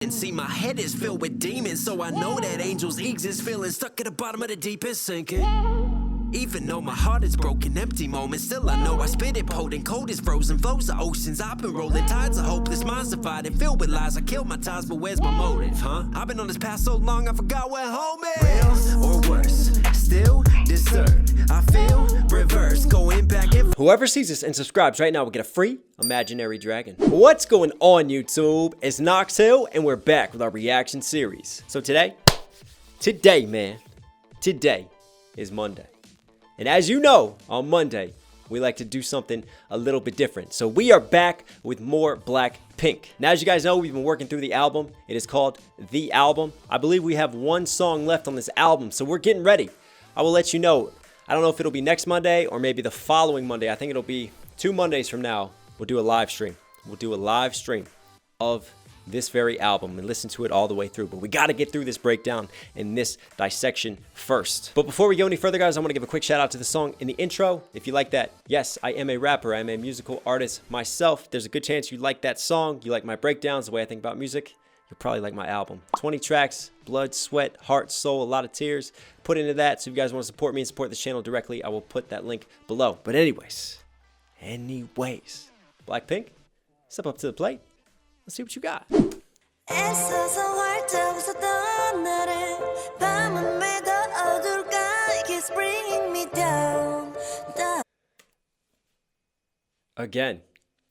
And see, my head is filled with demons, so I know that angels exist, feeling stuck at the bottom of the deep and sinking. Even though my heart is broken, empty moments, still I know I spit it potent, cold as frozen, flows of oceans. I've been rolling tides of hopeless minds divided, filled with lies. I killed my ties, but where's my motive, huh? I've been on this path so long, I forgot where home is. Real or worse, still disturbed. I feel reverse, going back and whoever sees this and subscribes right now will get a free imaginary dragon. What's going on, YouTube? It's Knox Hill, and we're back with our reaction series. So today is Monday. And as you know, on Monday, we like to do something a little bit different. So we are back with more Blackpink. Now, as you guys know, we've been working through the album. It is called The Album. I believe we have one song left on this album, so we're getting ready. I will let you know. I don't know if it'll be next Monday or maybe the following Monday. I think it'll be 2 Mondays from now. We'll do a live stream. We'll do a live stream of this very album and listen to it all the way through. But we got to get through this breakdown and this dissection first. But before we go any further, guys, I want to give a quick shout out to the song in the intro. If you like that, yes, I am a rapper. I am a musical artist myself. There's a good chance you like that song. You like my breakdowns, the way I think about music. You'll probably like my album. 20 tracks, blood, sweat, heart, soul, a lot of tears put into that. So if you guys want to support me and support this channel directly, I will put that link below. But anyways, Blackpink, step up to the plate. Let's see what you got. Again,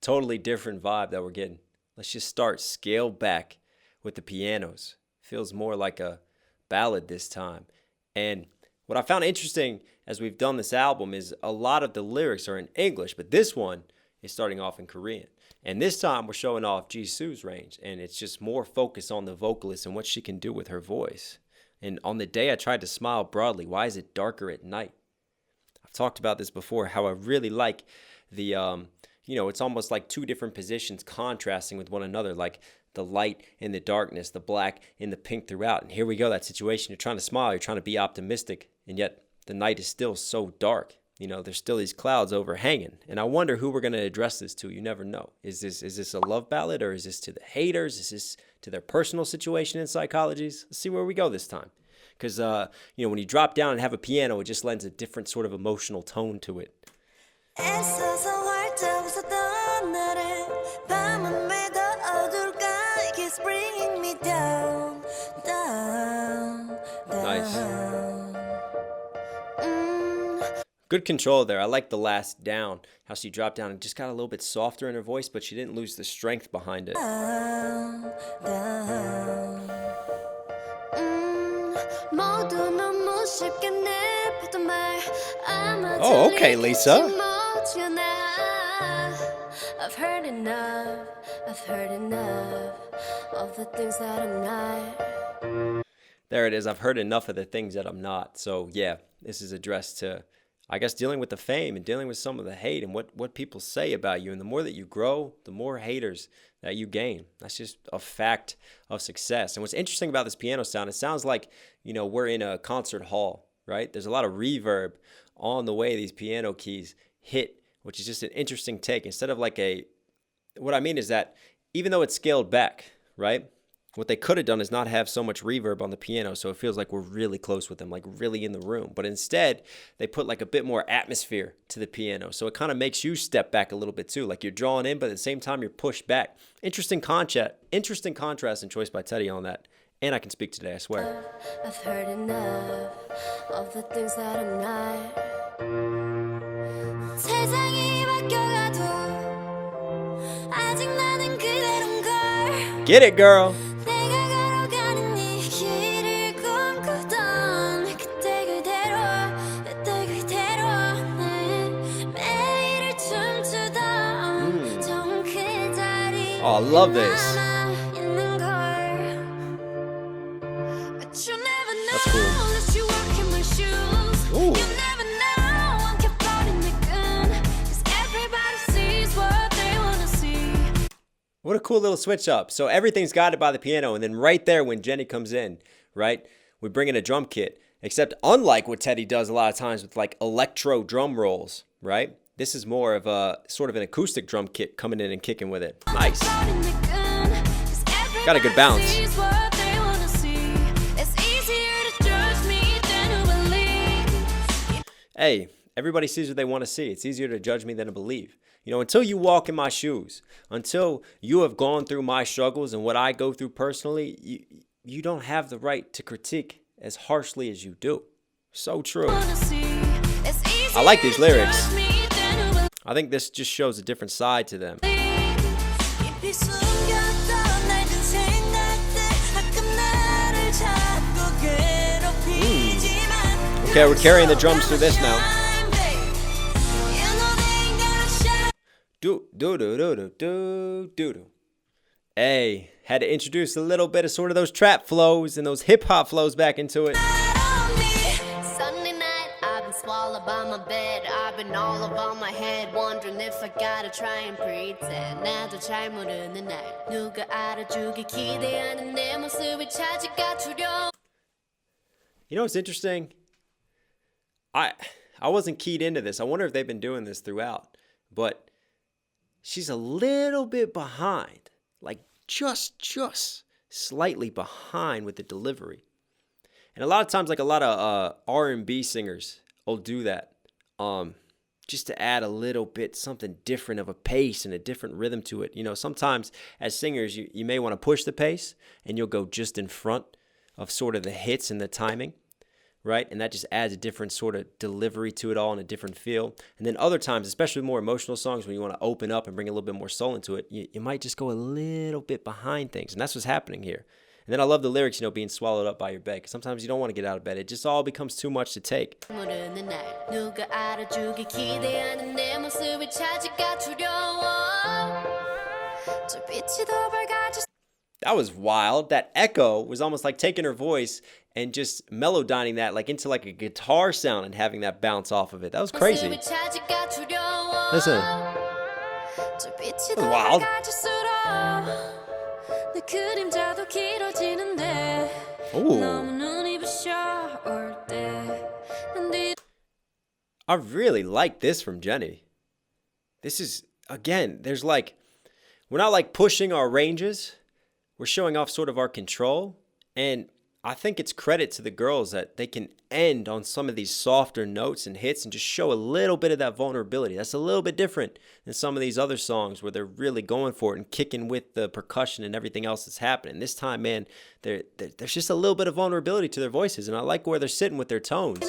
totally different vibe that we're getting. Let's just start scale back with the pianos. Feels more like a ballad this time. And what I found interesting as we've done this album is a lot of the lyrics are in English, but this one is starting off in Korean. And this time we're showing off Jisoo's range, and it's just more focused on the vocalist and what she can do with her voice. And on the day I tried to smile broadly, why is it darker at night? I've talked about this before, how I really like the, it's almost like 2 different positions contrasting with one another, like the light and the darkness, the black and the pink throughout. And here we go, that situation. You're trying to smile, you're trying to be optimistic, and yet the night is still so dark. There's still these clouds overhanging. And I wonder who we're going to address this to. You never know. Is this a love ballad, or is this to the haters? Is this to their personal situation and psychologies? Let's see where we go this time. Because, when you drop down and have a piano, it just lends a different sort of emotional tone to it. Nice. Good control there. I like the last down, how she dropped down and just got a little bit softer in her voice, but she didn't lose the strength behind it. Oh, okay, Lisa. I've heard enough of the things that I'm not. There it is. I've heard enough of the things that I'm not. So yeah, this is addressed to, I guess, dealing with the fame and dealing with some of the hate and what people say about you. And the more that you grow, the more haters that you gain. That's just a fact of success. And what's interesting about this piano sound, it sounds like, we're in a concert hall, right? There's a lot of reverb on the way these piano keys hit, which is just an interesting take. Instead of what I mean is that even though it's scaled back, right? What they could have done is not have so much reverb on the piano, so it feels like we're really close with them, like really in the room. But instead, they put like a bit more atmosphere to the piano, so it kind of makes you step back a little bit too, like you're drawing in, but at the same time you're pushed back. Interesting contrast and choice by Teddy on that. And I can speak today, I swear. I've heard enough of the things that I'm not. Get it, girl. Oh, I love this. That's cool. Ooh. What a cool little switch up. So everything's guided by the piano, and then right there when Jenny comes in, right, we bring in a drum kit. Except unlike what Teddy does a lot of times with like electro drum rolls, right? This is more of a sort of an acoustic drum kit coming in and kicking with it. Nice. Got a good balance. Hey, everybody sees what they want to see. It's easier to judge me than to believe. You know, until you walk in my shoes, until you have gone through my struggles and what I go through personally, you don't have the right to critique as harshly as you do. So true. I like these lyrics. I think this just shows a different side to them. Okay, we're carrying the drums through this now. Do do do do do do do do. Hey, had to introduce a little bit of sort of those trap flows and those hip hop flows back into it. Sunday night, I've been swallowed by my bed. I've been all about my head, wondering if I gotta try and pretend. 나도 잘 모르는 날, 누가 알아주길 기대하는 내 모습을 찾아가 두려워. You know what's interesting? I wasn't keyed into this. I wonder if they've been doing this throughout. But she's a little bit behind. Like just slightly behind with the delivery. And a lot of times, like a lot of R&B singers will do that. Just to add a little bit something different of a pace and a different rhythm to it. You know, sometimes as singers, you may want to push the pace and you'll go just in front of sort of the hits and the timing. Right? And that just adds a different sort of delivery to it all and a different feel. And then other times, especially more emotional songs, when you want to open up and bring a little bit more soul into it, you might just go a little bit behind things. And that's what's happening here. And then I love the lyrics, you know, being swallowed up by your bed. Because sometimes you don't want to get out of bed. It just all becomes too much to take. That was wild. That echo was almost like taking her voice and just melodyning that like into like a guitar sound and having that bounce off of it. That was crazy. Listen. That was wild. Ooh. I really like this from Jenny. This is, again, there's like, we're not like pushing our ranges. We're showing off sort of our control. And I think it's credit to the girls that they can end on some of these softer notes and hits and just show a little bit of that vulnerability. That's a little bit different than some of these other songs where they're really going for it and kicking with the percussion and everything else that's happening. This time, man, there's just a little bit of vulnerability to their voices, and I like where they're sitting with their tones.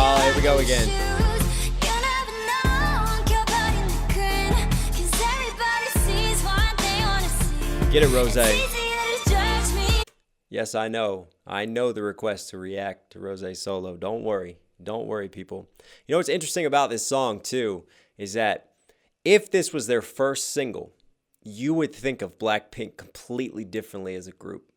Oh, here we go again. Get it, Rose. Yes, I know. I know the request to react to Rose solo. Don't worry. Don't worry, people. You know what's interesting about this song, too, is that if this was their first single, you would think of Blackpink completely differently as a group.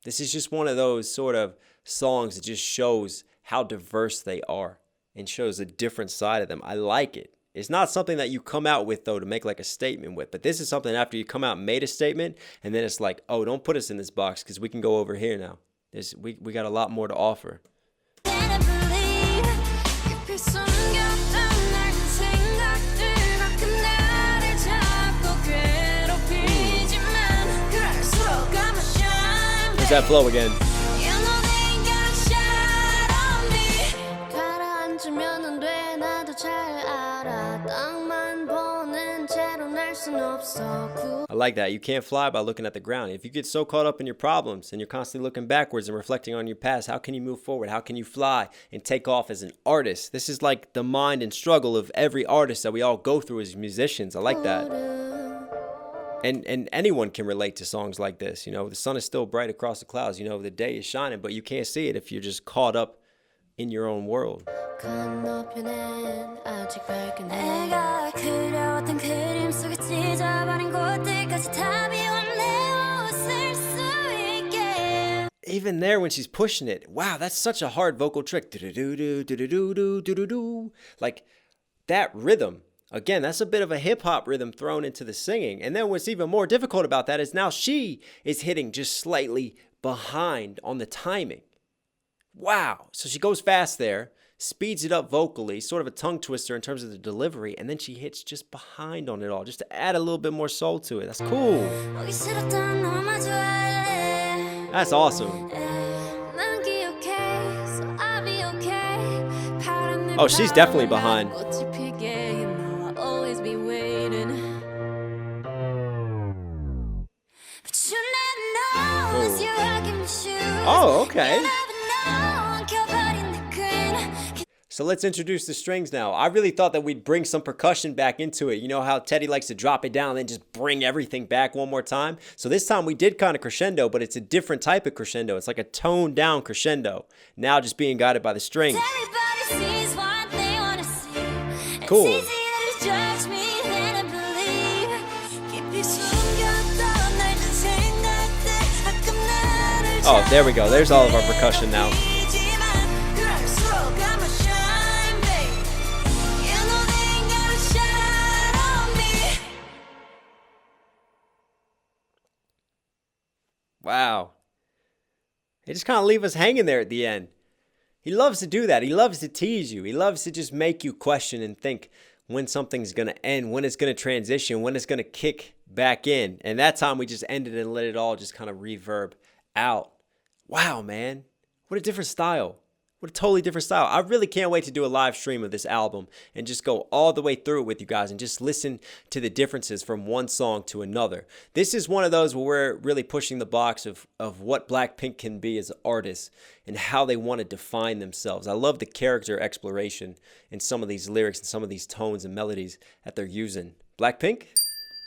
This is just one of those sort of songs that just shows how diverse they are and shows a different side of them. I like it. It's not something that you come out with, though, to make like a statement with. But this is something after you come out and made a statement, and then it's like, oh, don't put us in this box because we can go over here now. We got a lot more to offer. There's that flow again. I like that. You can't fly by looking at the ground. If you get so caught up in your problems and you're constantly looking backwards and reflecting on your past, how can you move forward? How can you fly and take off as an artist? This is like the mind and struggle of every artist that we all go through as musicians. I like that. And anyone can relate to songs like this. You know, the sun is still bright across the clouds. You know, the day is shining, but you can't see it if you're just caught up in your own world. 건너편엔 아직 밝은 해 내가 그려왔던 그림 속에 찢어버린 곳들까지 다 비워내 웃을 수 있게. Even there when she's pushing it, wow, that's such a hard vocal trick. Do-do-do, do-do-do, do-do-do. Like that rhythm, again, that's a bit of a hip hop rhythm thrown into the singing. And then what's even more difficult about that is now she is hitting just slightly behind on the timing. Wow. So she goes fast there, speeds it up vocally, sort of a tongue twister in terms of the delivery, and then she hits just behind on it all, just to add a little bit more soul to it. That's cool. 보기 싫었던 너만 좋아할래. That's awesome. 난 기억해, so I'll be okay. 파란 늘 Oh, she's definitely behind. 꽃이 피게, you know I'll always be waiting. But you never know once you walk in my shoes. Oh, okay. You never know, 엉켜버린 내 green. So let's introduce the strings now. I really thought that we'd bring some percussion back into it. You know how Teddy likes to drop it down and then just bring everything back one more time? So this time we did kind of crescendo, but it's a different type of crescendo. It's like a toned down crescendo. Now just being guided by the strings. Everybody sees what they wanna see. Cool. It's easier to judge me than to believe. 깊이 숨겼던 날 든 생각들 가끔 나를 Oh, there we go. There's all of our percussion now. 잡히지만 그럴수록 I'm a shine, babe. You know they ain't got a shine on me. Wow. They just kind of leave us hanging there at the end. He loves to do that. He loves to tease you. He loves to just make you question and think when something's going to end, when it's going to transition, when it's going to kick back in. And that time we just ended and let it all just kind of reverb out. Wow, man. What a different style. What a totally different style. I really can't wait to do a live stream of this album and just go all the way through it with you guys and just listen to the differences from one song to another. This is one of those where we're really pushing the box of what Blackpink can be as artists and how they want to define themselves. I love the character exploration in some of these lyrics and some of these tones and melodies that they're using. Blackpink?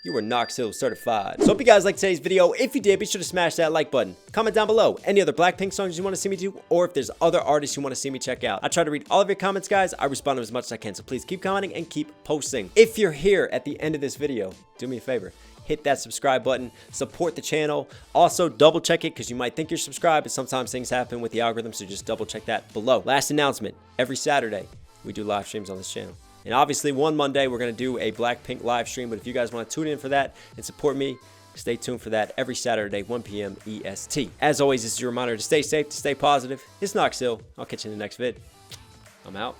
You were Knox Hill certified. So hope you guys liked today's video. If you did, be sure to smash that like button. Comment down below any other Blackpink songs you want to see me do, or if there's other artists you want to see me check out. I try to read all of your comments, guys. I respond to as much as I can, so please keep commenting and keep posting. If you're here at the end of this video, do me a favor. Hit that subscribe button, support the channel. Also, double check it because you might think you're subscribed, but sometimes things happen with the algorithm, so just double check that below. Last announcement, every Saturday, we do live streams on this channel. And obviously, one Monday, we're going to do a Blackpink live stream. But if you guys want to tune in for that and support me, stay tuned for that every Saturday, 1 p.m. EST. As always, this is your reminder to stay safe, to stay positive. It's Knox Hill. I'll catch you in the next vid. I'm out.